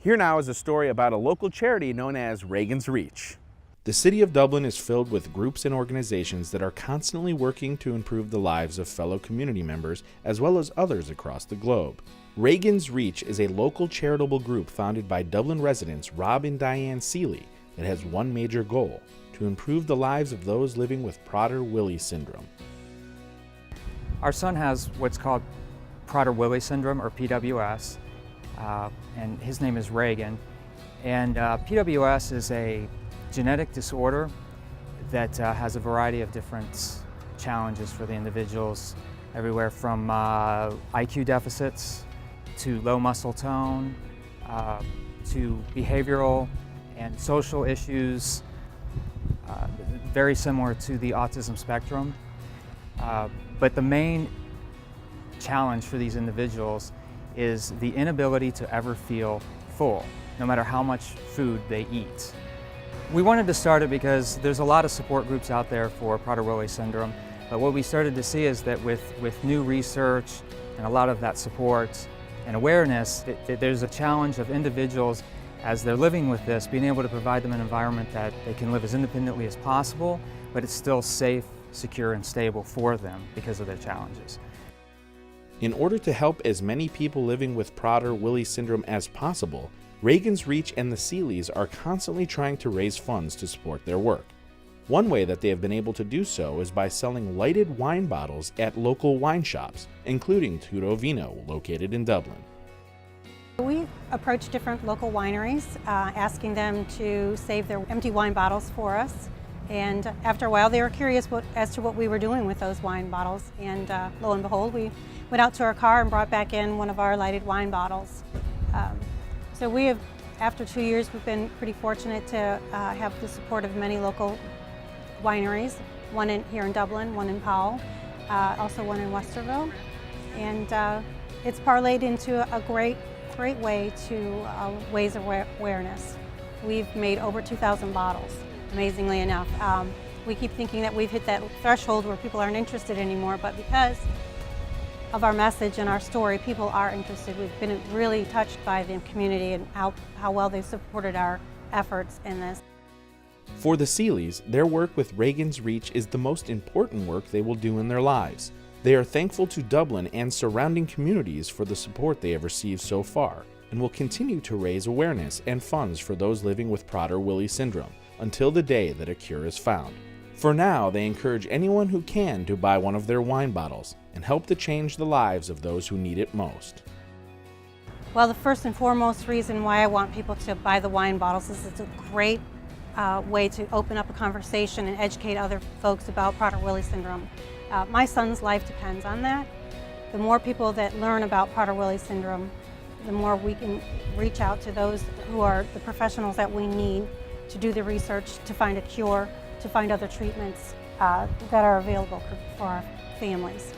Here now is a story about a local charity known as Reagan's Reach. The city of Dublin is filled with groups and organizations that are constantly working to improve the lives of fellow community members as well as others across the globe. Reagan's Reach is a local charitable group founded by Dublin residents Rob and Diane Seeley that has one major goal: to improve the lives of those living with Prader-Willi syndrome. Our son has what's called Prader-Willi syndrome, or PWS, and his name is Reagan. And PWS is a genetic disorder that has a variety of different challenges for the individuals, everywhere from IQ deficits to low muscle tone to behavioral and social issues, very similar to the autism spectrum. But the main challenge for these individuals is the inability to ever feel full, no matter how much food they eat. We wanted to start it because there's a lot of support groups out there for Prader-Willi syndrome, but what we started to see is that with new research and a lot of that support and awareness, there's a challenge of individuals as they're living with this, being able to provide them an environment that they can live as independently as possible, but it's still safe, secure, and stable for them because of their challenges. In order to help as many people living with Prader-Willi syndrome as possible, Reagan's Reach and the Seeleys are constantly trying to raise funds to support their work. One way that they have been able to do so is by selling lighted wine bottles at local wine shops, including Tutto Vino, located in Dublin. We approached different local wineries, asking them to save their empty wine bottles for us. And after a while, they were curious as to what we were doing with those wine bottles. And lo and behold, we went out to our car and brought back in one of our lighted wine bottles. So we have, after 2 years, we've been pretty fortunate to have the support of many local wineries, one here in Dublin, one in Powell, also one in Westerville. And it's parlayed into a great way to raise awareness. We've made over 2,000 bottles, amazingly enough. We keep thinking that we've hit that threshold where people aren't interested anymore, but because of our message and our story, people are interested. We've been really touched by the community and how well they've supported our efforts in this. For the Seeleys, their work with Reagan's Reach is the most important work they will do in their lives. They are thankful to Dublin and surrounding communities for the support they have received so far, and will continue to raise awareness and funds for those living with Prader-Willi syndrome until the day that a cure is found. For now, they encourage anyone who can to buy one of their wine bottles and help to change the lives of those who need it most. Well, the first and foremost reason why I want people to buy the wine bottles is it's a great way to open up a conversation and educate other folks about Prader-Willi syndrome. My son's life depends on that. The more people that learn about Prader-Willi syndrome, the more we can reach out to those who are the professionals that we need to do the research, to find a cure, to find other treatments that are available for our families.